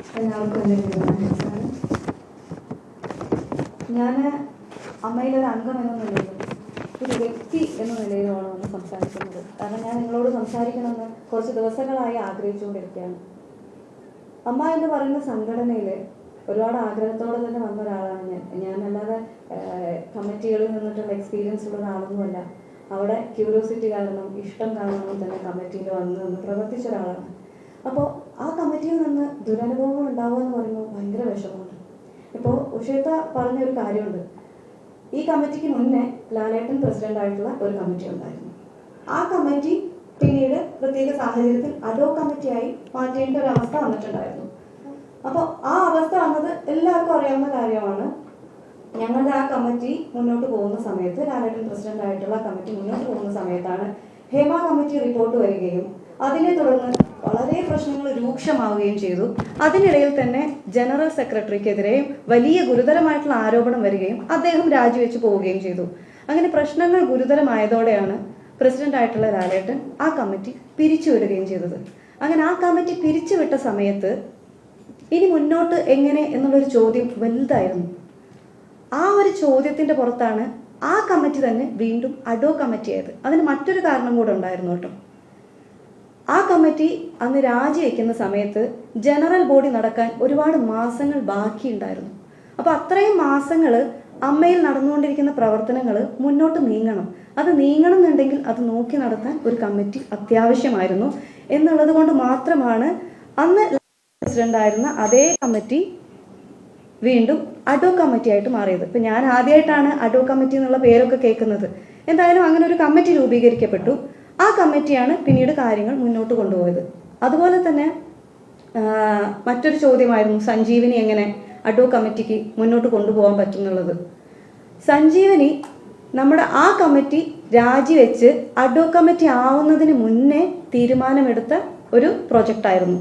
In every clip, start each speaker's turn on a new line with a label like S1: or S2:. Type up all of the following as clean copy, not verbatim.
S1: എല്ലാവർക്കും എൻ്റെ നമസ്കാരം. ഞാൻ അമ്മയിലൊരു അംഗം എന്ന നിലയിലും ഒരു വ്യക്തി എന്ന നിലയിലുമാണ് വന്ന് സംസാരിക്കുന്നത്. കാരണം ഞാൻ നിങ്ങളോട് സംസാരിക്കണമെന്ന് കുറച്ച് ദിവസങ്ങളായി ആഗ്രഹിച്ചുകൊണ്ടിരിക്കുകയാണ്. അമ്മ എന്ന് പറയുന്ന സംഘടനയിൽ ഒരുപാട് ആഗ്രഹത്തോടെ തന്നെ വന്ന ഒരാളാണ് ഞാൻ അല്ലാതെ കമ്മിറ്റികളിൽ നിന്നിട്ടുള്ള എക്സ്പീരിയൻസ് ഉള്ള ഒരാളൊന്നുമല്ല. അവിടെ ക്യൂരിയോസിറ്റി കാരണം, ഇഷ്ടം കാരണം തന്നെ കമ്മിറ്റിയിൽ വന്ന് പ്രവർത്തിച്ച ഒരാളാണ്. അപ്പോൾ ആ കമ്മിറ്റിയിൽ നിന്ന് ദുരനുഭവങ്ങൾ ഉണ്ടാവുക എന്ന് പറയുമ്പോൾ ഭയങ്കര വിഷമമുണ്ട്. ഇപ്പോൾ ഉഷേത്ത പറഞ്ഞൊരു കാര്യമുണ്ട്. ഈ കമ്മിറ്റിക്ക് മുന്നേ ലാലേട്ടൻ പ്രസിഡൻ്റായിട്ടുള്ള ഒരു കമ്മിറ്റി ഉണ്ടായിരുന്നു. ആ കമ്മിറ്റി പിന്നീട് പ്രത്യേക സാഹചര്യത്തിൽ അഡോ കമ്മിറ്റിയായി മാറ്റേണ്ട ഒരു അവസ്ഥ വന്നിട്ടുണ്ടായിരുന്നു. അപ്പോൾ ആ അവസ്ഥ വന്നത് എല്ലാവർക്കും അറിയാവുന്ന കാര്യമാണ്. ഞങ്ങളുടെ ആ കമ്മിറ്റി മുന്നോട്ട് പോകുന്ന സമയത്ത്, ലാലേട്ടൻ പ്രസിഡന്റ് ആയിട്ടുള്ള കമ്മിറ്റി മുന്നോട്ട് പോകുന്ന സമയത്താണ് ഹേമ കമ്മിറ്റി റിപ്പോർട്ട് വരികയും അതിനെ തുടർന്ന് വളരെ പ്രശ്നങ്ങൾ രൂക്ഷമാവുകയും ചെയ്തു. അതിനിടയിൽ തന്നെ ജനറൽ സെക്രട്ടറിക്കെതിരെയും വലിയ ഗുരുതരമായിട്ടുള്ള ആരോപണം വരികയും അദ്ദേഹം രാജിവെച്ച് പോവുകയും ചെയ്തു. അങ്ങനെ പ്രശ്നങ്ങൾ ഗുരുതരമായതോടെയാണ് പ്രസിഡന്റ് ആയിട്ടുള്ള ലാലേട്ടൻ ആ കമ്മിറ്റി പിരിച്ചുവിടുകയും ചെയ്തത്. അങ്ങനെ ആ കമ്മിറ്റി പിരിച്ചുവിട്ട സമയത്ത് ഇനി മുന്നോട്ട് എങ്ങനെ എന്നുള്ളൊരു ചോദ്യം വലുതായിരുന്നു. ആ ഒരു ചോദ്യത്തിന്റെ പുറത്താണ് ആ കമ്മിറ്റി തന്നെ വീണ്ടും അഡോ കമ്മിറ്റി ആയത്. അതിന് മറ്റൊരു കാരണം കൂടെ ഉണ്ടായിരുന്നു കേട്ടോ. ആ കമ്മിറ്റി അന്ന് രാജിവെക്കുന്ന സമയത്ത് ജനറൽ ബോഡി നടക്കാൻ ഒരുപാട് മാസങ്ങൾ ബാക്കിയുണ്ടായിരുന്നു. അപ്പോൾ അത്രയും മാസങ്ങൾ അമ്മയിൽ നടന്നുകൊണ്ടിരിക്കുന്ന പ്രവർത്തനങ്ങൾ മുന്നോട്ട് നീങ്ങണം. അത് നീങ്ങണം എന്നുണ്ടെങ്കിൽ അത് നോക്കി നടത്താൻ ഒരു കമ്മിറ്റി അത്യാവശ്യമായിരുന്നു എന്നുള്ളത് കൊണ്ട് മാത്രമാണ് അന്ന് പ്രസിഡന്റ് ആയിരുന്ന അതേ കമ്മിറ്റി വീണ്ടും അഡോ കമ്മിറ്റി ആയിട്ട് മാറിയത്. ഇപ്പം ഞാൻ ആദ്യമായിട്ടാണ് അഡോ കമ്മിറ്റി എന്നുള്ള പേരൊക്കെ കേൾക്കുന്നത്. എന്തായാലും അങ്ങനെ ഒരു കമ്മിറ്റി രൂപീകരിക്കപ്പെട്ടു. ആ കമ്മിറ്റിയാണ് പിന്നീട് കാര്യങ്ങൾ മുന്നോട്ട് കൊണ്ടുപോയത്. അതുപോലെ തന്നെ മറ്റൊരു ചോദ്യമായിരുന്നു സഞ്ജീവനി എങ്ങനെ അഡോ കമ്മിറ്റിക്ക് മുന്നോട്ട് കൊണ്ടുപോകാൻ പറ്റും എന്നുള്ളത്. സഞ്ജീവനി നമ്മുടെ ആ കമ്മിറ്റി രാജിവെച്ച് അഡോ കമ്മിറ്റി ആവുന്നതിന് മുന്നേ തീരുമാനമെടുത്ത ഒരു പ്രൊജക്റ്റായിരുന്നു.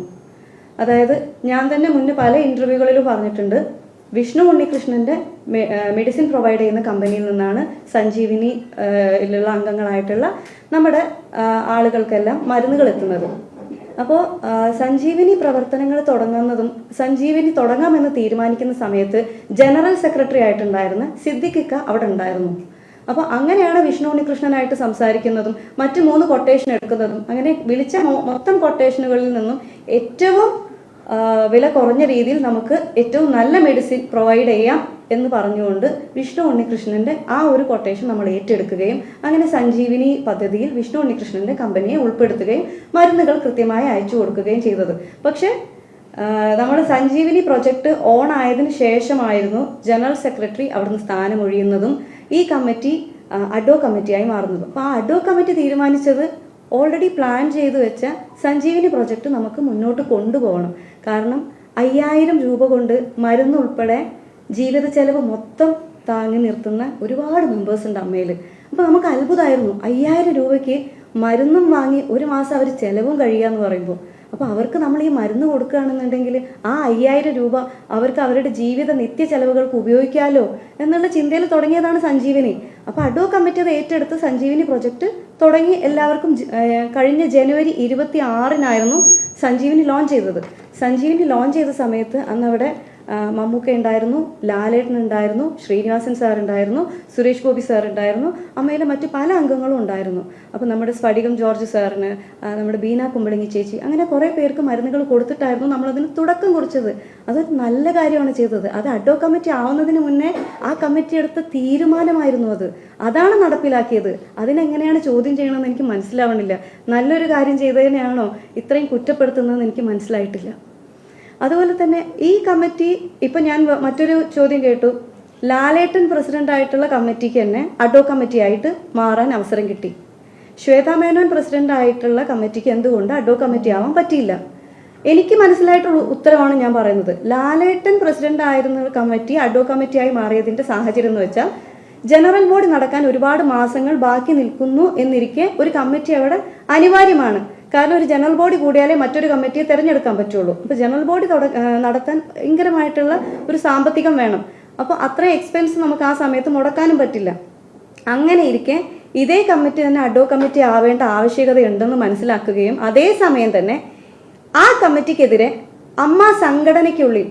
S1: അതായത് ഞാൻ തന്നെ മുന്നേ പല ഇൻ്റർവ്യൂകളിലും പറഞ്ഞിട്ടുണ്ട്, വിഷ്ണു ഉണ്ണികൃഷ്ണൻ്റെ മെഡിസിൻ പ്രൊവൈഡ് ചെയ്യുന്ന കമ്പനിയിൽ നിന്നാണ് സഞ്ജീവിനിയിലുള്ള അംഗങ്ങളായിട്ടുള്ള നമ്മുടെ ആളുകൾക്കെല്ലാം മരുന്നുകൾ എത്തുന്നത്. അപ്പോൾ സഞ്ജീവിനി പ്രവർത്തനങ്ങൾ തുടങ്ങുന്നതും സഞ്ജീവിനി തുടങ്ങാമെന്ന് തീരുമാനിക്കുന്ന സമയത്ത് ജനറൽ സെക്രട്ടറി ആയിട്ടുണ്ടായിരുന്ന സിദ്ദിഖിക്ക അവിടെ ഉണ്ടായിരുന്നു. അപ്പോൾ അങ്ങനെയാണ് വിഷ്ണു ഉണ്ണികൃഷ്ണനായിട്ട് സംസാരിക്കുന്നതും മറ്റു 3 കൊട്ടേഷൻ എടുക്കുന്നതും. അങ്ങനെ വിളിച്ച മൊത്തം കൊട്ടേഷനുകളിൽ നിന്നും ഏറ്റവും വില കുറഞ്ഞ രീതിയിൽ നമുക്ക് ഏറ്റവും നല്ല മെഡിസിൻ പ്രൊവൈഡ് ചെയ്യാം എന്ന് പറഞ്ഞുകൊണ്ട് വിഷ്ണു ഉണ്ണികൃഷ്ണൻ്റെ ആ ഒരു കൊട്ടേഷൻ നമ്മൾ ഏറ്റെടുക്കുകയും അങ്ങനെ സഞ്ജീവിനി പദ്ധതിയിൽ വിഷ്ണു ഉണ്ണികൃഷ്ണൻ്റെ കമ്പനിയെ ഉൾപ്പെടുത്തുകയും മരുന്നുകൾ കൃത്യമായി അയച്ചു കൊടുക്കുകയും ചെയ്തത്. പക്ഷേ നമ്മുടെ സഞ്ജീവിനി പ്രൊജക്ട് ഓൺ ആയതിനു ശേഷമായിരുന്നു ജനറൽ സെക്രട്ടറി അവിടുന്ന് സ്ഥാനമൊഴിയുന്നതും ഈ കമ്മിറ്റി അഡോ കമ്മിറ്റിയായി മാറുന്നതും. അപ്പോൾ ആ അഡോ കമ്മിറ്റി തീരുമാനിച്ചത് ഓൾറെഡി പ്ലാൻ ചെയ്തു വെച്ച സഞ്ജീവിനി പ്രൊജക്ട് നമുക്ക് മുന്നോട്ട് കൊണ്ടുപോകണം. കാരണം 5000 രൂപ കൊണ്ട് മരുന്ന് ഉൾപ്പെടെ ജീവിത ചെലവ് മൊത്തം താങ്ങി നിർത്തുന്ന ഒരുപാട് മെമ്പേഴ്സ് ഉണ്ട് അമ്മയിൽ. അപ്പോൾ നമുക്ക് അത്ഭുതമായിരുന്നു 5000 രൂപയ്ക്ക് മരുന്നും വാങ്ങി ഒരു മാസം അവർ ചെലവും കഴിയുക എന്ന് പറയുമ്പോൾ. അപ്പോൾ അവർക്ക് നമ്മൾ ഈ മരുന്ന് കൊടുക്കുകയാണെന്നുണ്ടെങ്കിൽ ആ 5000 രൂപ അവർക്ക് അവരുടെ ജീവിത നിത്യ ചെലവുകൾക്ക് ഉപയോഗിക്കാമല്ലോ എന്നുള്ള ചിന്തയിൽ തുടങ്ങിയതാണ് സഞ്ജീവിനി. അപ്പോൾ അഡോ കമ്മിറ്റി അത് ഏറ്റെടുത്ത് സഞ്ജീവിനി പ്രൊജക്ട് തുടങ്ങി എല്ലാവർക്കും കഴിഞ്ഞ ജനുവരി 26-നായിരുന്നു സഞ്ജീവിനി ലോഞ്ച് ചെയ്തത്. സഞ്ജീവിനി ലോഞ്ച് ചെയ്ത സമയത്ത് അന്ന് അവിടെ മമ്മൂക്ക ഉണ്ടായിരുന്നു, ലാലേട്ടൻ ഉണ്ടായിരുന്നു, ശ്രീനിവാസൻ സാർ ഉണ്ടായിരുന്നു, സുരേഷ് ഗോപി സാർ ഉണ്ടായിരുന്നു, അമ്മയിലെ മറ്റു പല അംഗങ്ങളും ഉണ്ടായിരുന്നു. അപ്പോൾ നമ്മുടെ സ്ഫടികം ജോർജ് സാറിന്, നമ്മുടെ ബീന കുമ്പളങ്ങി ചേച്ചി, അങ്ങനെ കുറേ പേർക്ക് മരുന്നുകൾ കൊടുത്തിട്ടായിരുന്നു നമ്മളതിന് തുടക്കം കുറിച്ചത്. അതൊരു നല്ല കാര്യമാണ് ചെയ്തത്. അത് അഡോ കമ്മിറ്റി ആവുന്നതിന് മുന്നേ ആ കമ്മിറ്റി എടുത്ത തീരുമാനമായിരുന്നു അത്. അതാണ് നടപ്പിലാക്കിയത്. അതിനെങ്ങനെയാണ് ചോദ്യം ചെയ്യണമെന്ന് എനിക്ക് മനസ്സിലാവണില്ല. നല്ലൊരു കാര്യം ചെയ്തതിനെയാണോ ഇത്രയും കുറ്റപ്പെടുത്തുന്നതെന്ന് എനിക്ക് മനസ്സിലായിട്ടില്ല. അതുപോലെ തന്നെ ഈ കമ്മിറ്റി ഇപ്പം ഞാൻ മറ്റൊരു ചോദ്യം കേട്ടു, ലാലേട്ടൻ പ്രസിഡന്റ് ആയിട്ടുള്ള കമ്മിറ്റിക്ക് തന്നെ അഡോ കമ്മിറ്റി ആയിട്ട് മാറാൻ അവസരം കിട്ടി. ശ്വേതാ മേനോൻ പ്രസിഡന്റ് ആയിട്ടുള്ള കമ്മിറ്റിക്ക് എന്തുകൊണ്ട് അഡോ കമ്മിറ്റി ആവാൻ പറ്റിയില്ല? എനിക്ക് മനസ്സിലായിട്ടുള്ള ഉത്തരവാണ് ഞാൻ പറയുന്നത്. ലാലേട്ടൻ പ്രസിഡന്റ് ആയിരുന്ന കമ്മിറ്റി അഡോ കമ്മിറ്റിയായി മാറിയതിന്റെ സാഹചര്യം എന്ന് വെച്ചാൽ ജനറൽ ബോഡി നടക്കാൻ ഒരുപാട് മാസങ്ങൾ ബാക്കി നിൽക്കുന്നു എന്നിരിക്കെ ഒരു കമ്മിറ്റി അവിടെ അനിവാര്യമാണ്. കാരണം ഒരു ജനറൽ ബോഡി കൂടിയാലേ മറ്റൊരു കമ്മിറ്റിയെ തിരഞ്ഞെടുക്കാൻ പറ്റുള്ളൂ. അപ്പോൾ ജനറൽ ബോഡി നടത്താൻ ഭയങ്കരമായിട്ടുള്ള ഒരു സാമ്പത്തികം വേണം. അപ്പോൾ അത്രയും എക്സ്പെൻസ് നമുക്ക് ആ സമയത്ത് മുടക്കാനും പറ്റില്ല. അങ്ങനെ ഇരിക്കെ ഇതേ കമ്മിറ്റി തന്നെ അഡോ കമ്മിറ്റി ആവേണ്ട ആവശ്യകതയുണ്ടെന്ന് മനസ്സിലാക്കുകയും അതേസമയം തന്നെ ആ കമ്മിറ്റിക്കെതിരെ അമ്മ സംഘടനയ്ക്കുള്ളിൽ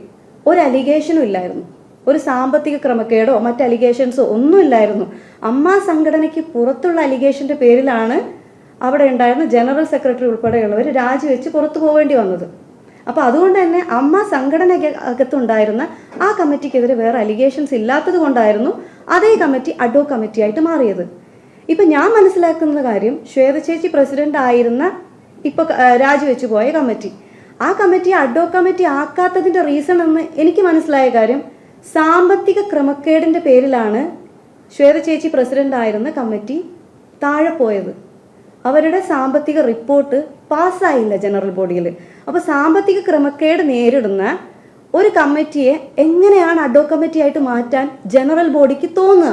S1: ഒരു അലിഗേഷനും ഇല്ലായിരുന്നു. ഒരു സാമ്പത്തിക ക്രമക്കേടോ മറ്റ് അലിഗേഷൻസോ ഒന്നും ഇല്ലായിരുന്നു. അമ്മ സംഘടനയ്ക്ക് പുറത്തുള്ള അലിഗേഷന്റെ പേരിലാണ് അവിടെ ഉണ്ടായിരുന്ന ജനറൽ സെക്രട്ടറി ഉൾപ്പെടെയുള്ളവർ രാജിവെച്ച് പുറത്തു പോവേണ്ടി വന്നത്. അപ്പോൾ അതുകൊണ്ട് തന്നെ അമ്മ സംഘടനയ്ക്കകത്തുണ്ടായിരുന്ന ആ കമ്മിറ്റിക്കെതിരെ വേറെ അലിഗേഷൻസ് ഇല്ലാത്തത് കൊണ്ടായിരുന്നു അതേ കമ്മിറ്റി അഡ്ഹോc കമ്മിറ്റി ആയിട്ട് മാറിയത്. ഇപ്പം ഞാൻ മനസ്സിലാക്കുന്ന കാര്യം, ശ്വേത ചേച്ചി പ്രസിഡന്റ് ആയിരുന്ന ഇപ്പോൾ രാജിവെച്ച് പോയ കമ്മിറ്റി, ആ കമ്മിറ്റി അഡ്ഹോc കമ്മിറ്റി ആക്കാത്തതിൻ്റെ റീസൺ എന്ന് എനിക്ക് മനസ്സിലായ കാര്യം, സാമ്പത്തിക ക്രമക്കേടിൻ്റെ പേരിലാണ് ശ്വേത ചേച്ചി പ്രസിഡന്റ് ആയിരുന്ന കമ്മിറ്റി താഴെ പോയത്. അവരുടെ സാമ്പത്തിക റിപ്പോർട്ട് പാസ്സായില്ല ജനറൽ ബോഡിയിൽ. അപ്പോൾ സാമ്പത്തിക ക്രമക്കേട് നേരിടുന്ന ഒരു കമ്മിറ്റിയെ എങ്ങനെയാണ് അഡ്ഹോc കമ്മിറ്റി ആയിട്ട് മാറ്റാൻ ജനറൽ ബോഡിക്ക് തോന്നുക?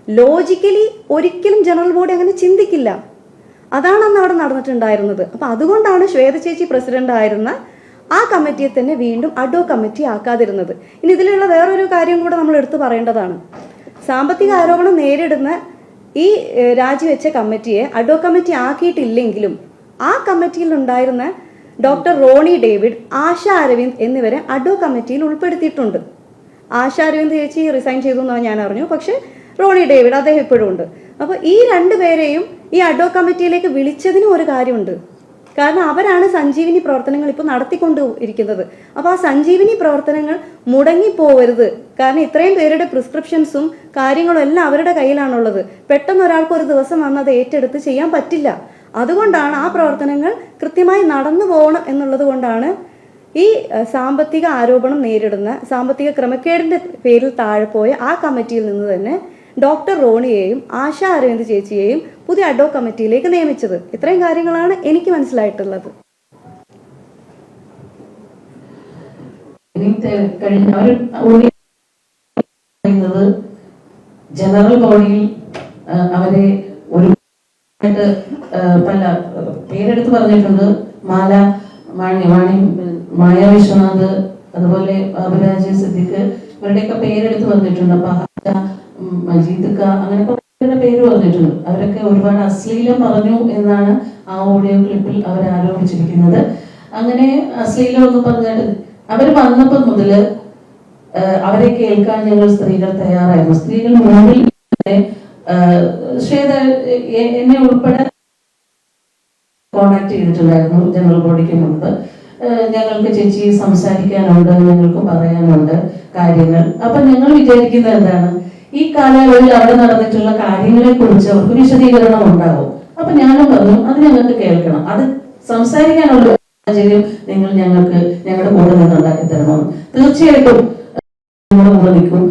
S1: ലോജിക്കലി ഒരിക്കലും ജനറൽ ബോഡി അങ്ങനെ ചിന്തിക്കില്ല. അതാണ് അന്ന് അവിടെ നടന്നിട്ടുണ്ടായിരുന്നത്. അപ്പം അതുകൊണ്ടാണ് ശ്വേത ചേച്ചി പ്രസിഡന്റ് ആയിരുന്ന ആ കമ്മിറ്റിയെ തന്നെ വീണ്ടും അഡ്ഹോc കമ്മിറ്റി ആക്കാതിരുന്നത്. ഇനി ഇതിലുള്ള വേറൊരു കാര്യം കൂടെ നമ്മൾ എടുത്തു പറയേണ്ടതാണ്. സാമ്പത്തിക ആരോപണം നേരിടുന്ന ഈ രാജിവെച്ച കമ്മിറ്റിയെ അഡ്ഹോc കമ്മിറ്റി ആക്കിയിട്ടില്ലെങ്കിലും ആ കമ്മിറ്റിയിൽ ഉണ്ടായിരുന്ന ഡോക്ടർ റോണി ഡേവിഡ്, ആശ അരവിന്ദ് എന്നിവരെ അഡ്ഹോc കമ്മിറ്റിയിൽ ഉൾപ്പെടുത്തിയിട്ടുണ്ട്. ആശ അരവിന്ദ് ചേച്ചി റിസൈൻ ചെയ്തു എന്നാണ് ഞാൻ അറിഞ്ഞു. പക്ഷെ റോണി ഡേവിഡ് അദ്ദേഹം ഇപ്പോഴും ഉണ്ട്. അപ്പോൾ ഈ രണ്ടുപേരെയും ഈ അഡ്ഹോc കമ്മിറ്റിയിലേക്ക് വിളിച്ചതിനും ഒരു കാര്യമുണ്ട്. കാരണം അവരാണ് സഞ്ജീവിനി പ്രവർത്തനങ്ങൾ ഇപ്പോൾ നടത്തിക്കൊണ്ട് ഇരിക്കുന്നത്. അപ്പോൾ ആ സഞ്ജീവിനി പ്രവർത്തനങ്ങൾ മുടങ്ങിപ്പോവരുത്. കാരണം ഇത്രയും പേരുടെ പ്രിസ്ക്രിപ്ഷൻസും കാര്യങ്ങളും എല്ലാം അവരുടെ കയ്യിലാണുള്ളത്. പെട്ടെന്ന് ഒരാൾക്ക് ഒരു ദിവസം വന്ന് അത് ഏറ്റെടുത്ത് ചെയ്യാൻ പറ്റില്ല. അതുകൊണ്ടാണ് ആ പ്രവർത്തനങ്ങൾ കൃത്യമായി നടന്നു പോകണം എന്നുള്ളത് കൊണ്ടാണ് ഈ സാമ്പത്തിക ആരോപണം നേരിടുന്ന, സാമ്പത്തിക ക്രമക്കേടിൻ്റെ പേരിൽ താഴെ പോയ ആ കമ്മിറ്റിയിൽ നിന്ന് തന്നെ ഡോക്ടർ റോണിയെയും ആശ അരവിന്ദ് ചേച്ചിയെയും പുതിയ അഡ്ഹോc കമ്മിറ്റിയിലേക്ക് നിയമിച്ചത്. ഇത്രയും കാര്യങ്ങളാണ് എനിക്ക് മനസ്സിലായിട്ടുള്ളത്.
S2: ജനറൽ ബോഡിയിൽ അവരെ ഒരു പല പേരെടുത്ത് പറഞ്ഞിട്ടുണ്ട്. മായ വിശ്വനാഥ്, അതുപോലെ അഭിരാജ് സിദ്ദിഖ്, ഇവരുടെയൊക്കെ പേരെടുത്ത് പറഞ്ഞിട്ടുണ്ട്. അപ്പൊ മജീദ് അങ്ങനെ പേര് പറഞ്ഞിട്ടുണ്ട്. അവരൊക്കെ ഒരുപാട് അശ്ലീലം പറഞ്ഞു എന്നാണ് ആ ഓഡിയോ ക്ലിപ്പിൽ അവർ ആരോപിച്ചിരിക്കുന്നത്. അങ്ങനെ അശ്ലീലം എന്ന് പറഞ്ഞിട്ട് അവർ വന്നപ്പോൾ മുതല് അവരെ കേൾക്കാൻ ഞങ്ങൾ സ്ത്രീകൾ തയ്യാറായിരുന്നു. സ്ത്രീകൾ മുന്നിൽ ശ്വേത എന്നെ ഉൾപ്പെടെ കോണ്ടാക്ട് ചെയ്തിട്ടുണ്ടായിരുന്നു ജനറൽ ബോഡിക്ക് മുൻപ്. ഞങ്ങൾക്ക് ചേച്ചി സംസാരിക്കാനുണ്ട്, ഞങ്ങൾക്ക് പറയാനുണ്ട് കാര്യങ്ങൾ. അപ്പൊ ഞങ്ങൾ വിചാരിക്കുന്നത് എന്താണ്, ഈ കാലയളവിൽ അവിടെ നടന്നിട്ടുള്ള കാര്യങ്ങളെ കുറിച്ച് അവർക്ക് വിശദീകരണം ഉണ്ടാവും. അപ്പൊ ഞാനും പറഞ്ഞു അത് ഞങ്ങൾക്ക് കേൾക്കണം, അത് സംസാരിക്കാനുള്ള സാഹചര്യം നിങ്ങൾ ഞങ്ങളുടെ കൂടെ നിന്ന് ഉണ്ടാക്കി തരണമെന്ന്. തീർച്ചയായിട്ടും നിങ്ങളുടെ കൂടെ നിൽക്കും.